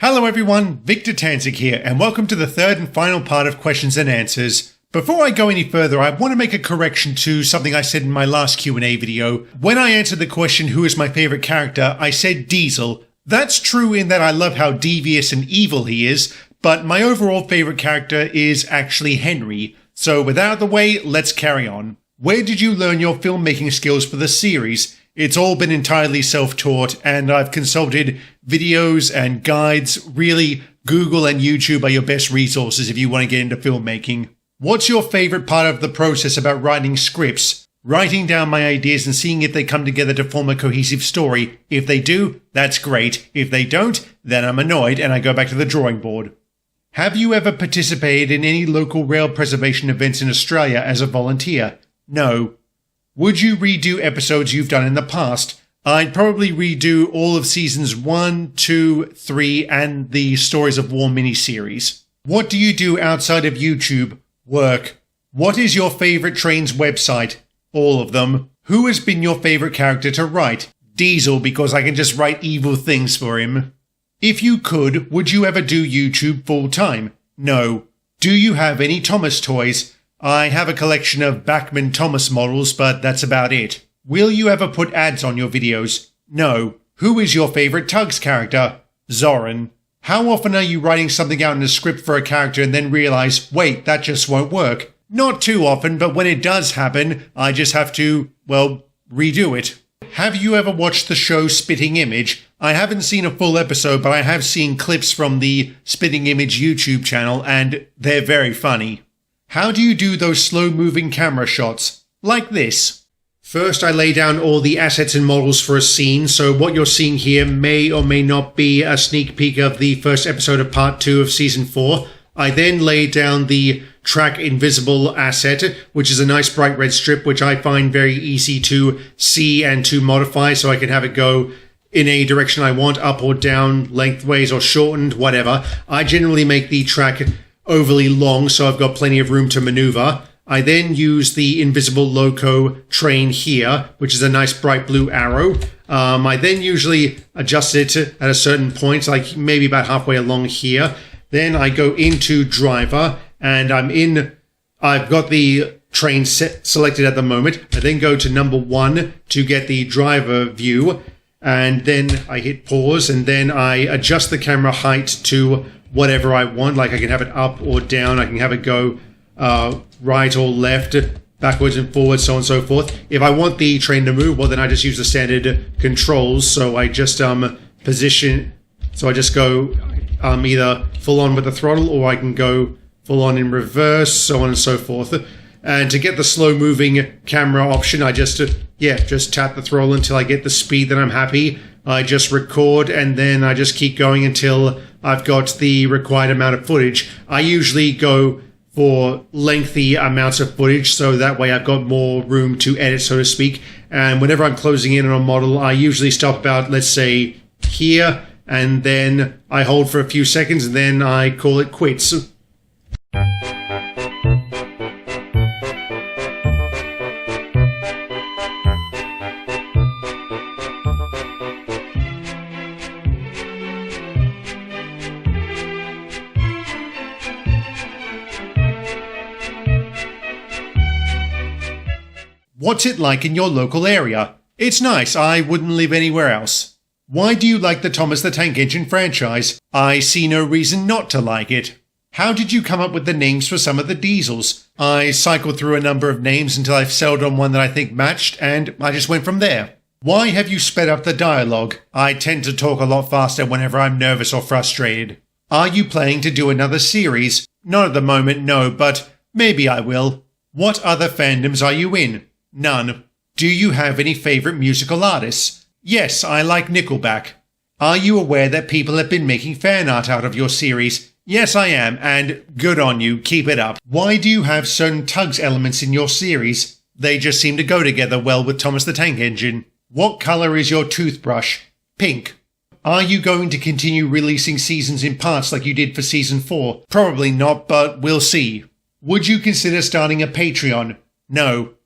Hello everyone, Victor Tanzik here, and welcome to the third and final part of questions and answers. Before I go any further, I want to make a correction to something I said in my last Q&A video. When I answered the question, who is my favorite character, I said Diesel. That's true in that I love how devious and evil he is, but my overall favorite character is actually Henry. So with that out of the way, let's carry on. Where did you learn your filmmaking skills for the series? It's all been entirely self-taught, and I've consulted videos and guides. Really, Google and YouTube are your best resources if you want to get into filmmaking. What's your favorite part of the process about writing scripts? Writing down my ideas and seeing if they come together to form a cohesive story. If they do, that's great. If they don't, then I'm annoyed and I go back to the drawing board. Have you ever participated in any local rail preservation events in Australia as a volunteer? No. Would you redo episodes you've done in the past? I'd probably redo all of seasons 1, 2, 3, and the Stories of War miniseries. What do you do outside of YouTube? Work. What is your favorite Train's website? All of them. Who has been your favorite character to write? Diesel, because I can just write evil things for him. If you could, would you ever do YouTube full time? No. Do you have any Thomas toys? I have a collection of Bachman Thomas models, but that's about it. Will you ever put ads on your videos? No. Who is your favorite Tugs character? Zoran. How often are you writing something out in a script for a character and then realize, wait, that just won't work? Not too often, but when it does happen, I just have to, redo it. Have you ever watched the show Spitting Image? I haven't seen a full episode, but I have seen clips from the Spitting Image YouTube channel, and they're very funny. How do you do those slow-moving camera shots? Like this. First, I lay down all the assets and models for a scene, so what you're seeing here may or may not be a sneak peek of the first episode of Part 2 of Season 4. I then lay down the track invisible asset, which is a nice bright red strip, which I find very easy to see and to modify, so I can have it go in a direction I want, up or down, lengthways or shortened, whatever. I generally make the track overly long, so I've got plenty of room to maneuver. I then use the invisible loco train here, which is a nice bright blue arrow. I then usually adjust it at a certain point, like maybe about halfway along here. Then I go into driver, and I've got the train selected at the moment. I then go to number 1 to get the driver view, and then I hit pause, and then I adjust the camera height to whatever I want. Like I can have it up or down, I can have it go right or left, backwards and forwards, so on and so forth. If I want the train to move, well then I just use the standard controls, so I just position, so I just go either full on with the throttle, or I can go full on in reverse, so on and so forth. And to get the slow moving camera option, I just tap the throttle until I get the speed that I'm happy. I just record, and then I just keep going until I've got the required amount of footage. I usually go for lengthy amounts of footage, so that way I've got more room to edit, so to speak. And whenever I'm closing in on a model, I usually stop about, let's say, here, and then I hold for a few seconds, and then I call it quits. What's it like in your local area? It's nice, I wouldn't live anywhere else. Why do you like the Thomas the Tank Engine franchise? I see no reason not to like it. How did you come up with the names for some of the diesels? I cycled through a number of names until I settled on one that I think matched, and I just went from there. Why have you sped up the dialogue? I tend to talk a lot faster whenever I'm nervous or frustrated. Are you planning to do another series? Not at the moment, no, but maybe I will. What other fandoms are you in? None. Do you have any favorite musical artists? Yes, I like Nickelback. Are you aware that people have been making fan art out of your series? Yes, I am, and good on you, keep it up. Why do you have certain Tugs elements in your series? They just seem to go together well with Thomas the Tank Engine. What color is your toothbrush? Pink. Are you going to continue releasing seasons in parts like you did for Season 4? Probably not, but we'll see. Would you consider starting a Patreon? No.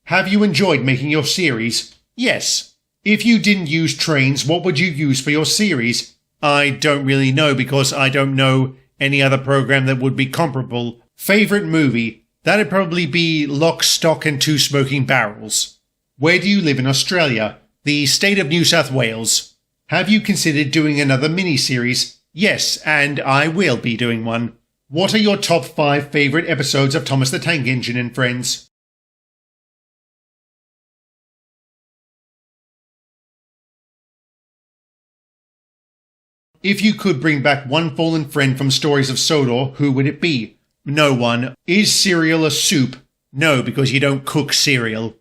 Have you enjoyed making your series? Yes. If you didn't use trains, what would you use for your series? I don't really know because I don't know any other program that would be comparable. Favorite movie? That'd probably be Lock, Stock and Two Smoking Barrels. Where do you live in Australia? The state of New South Wales. Have you considered doing another mini-series? Yes, and I will be doing one. What are your top 5 favourite episodes of Thomas the Tank Engine and Friends? If you could bring back one fallen friend from Stories of Sodor, who would it be? No one. Is cereal a soup? No, because you don't cook cereal.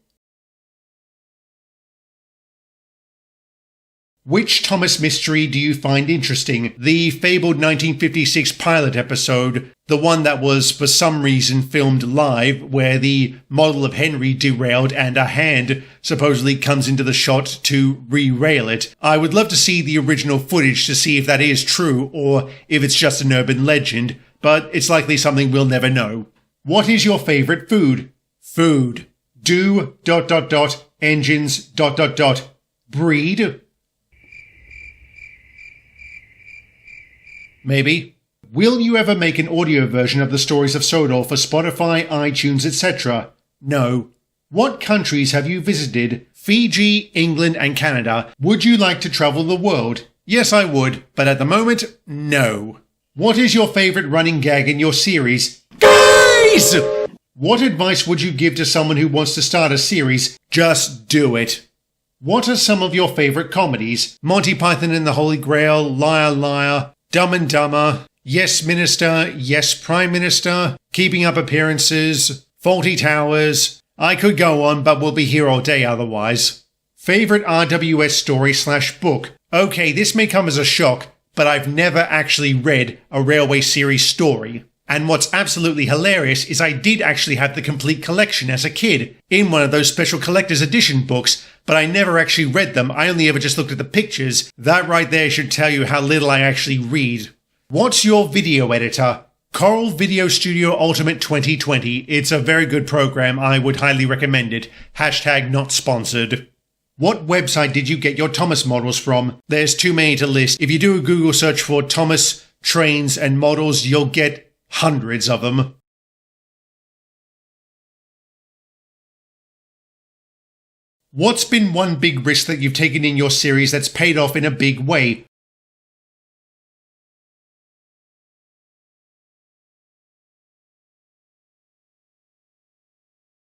Which Thomas mystery do you find interesting? The fabled 1956 pilot episode, the one that was for some reason filmed live, where the model of Henry derailed and a hand supposedly comes into the shot to re-rail it. I would love to see the original footage to see if that is true or if it's just an urban legend, but it's likely something we'll never know. What is your favourite food? Food. Do ... engines ... breed. Maybe. Will you ever make an audio version of the Stories of Sodor for Spotify, iTunes, etc.? No. What countries have you visited? Fiji, England and Canada. Would you like to travel the world? Yes, I would, but at the moment, no. What is your favourite running gag in your series? Guys! What advice would you give to someone who wants to start a series? Just do it. What are some of your favourite comedies? Monty Python and the Holy Grail, Liar Liar, Dumb and Dumber, Yes Minister, Yes Prime Minister, Keeping Up Appearances, Faulty Towers. I could go on, but we'll be here all day otherwise. Favourite RWS story/book? Okay, this may come as a shock, but I've never actually read a Railway series story. And what's absolutely hilarious is I did actually have the complete collection as a kid in one of those special collector's edition books, but I never actually read them. I only ever just looked at the pictures. That right there should tell you how little I actually read. What's your video editor? Coral Video Studio Ultimate 2020. It's a very good program. I would highly recommend it. # not sponsored. What website did you get your Thomas models from? There's too many to list. If you do a Google search for Thomas trains and models, you'll get hundreds of them. What's been one big risk that you've taken in your series that's paid off in a big way?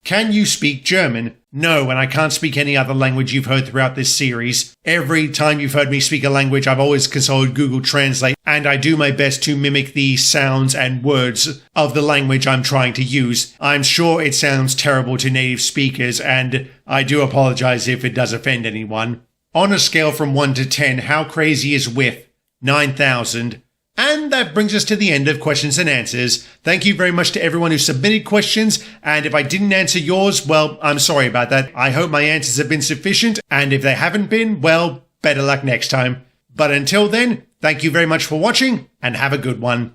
Can you speak German? No, and I can't speak any other language you've heard throughout this series. Every time you've heard me speak a language, I've always consulted Google Translate, and I do my best to mimic the sounds and words of the language I'm trying to use. I'm sure it sounds terrible to native speakers, and I do apologize if it does offend anyone. On a scale from 1 to 10, how crazy is width? 9,000. And that brings us to the end of questions and answers. Thank you very much to everyone who submitted questions, and if I didn't answer yours, well, I'm sorry about that. I hope my answers have been sufficient, and if they haven't been, well, better luck next time. But until then, thank you very much for watching, and have a good one.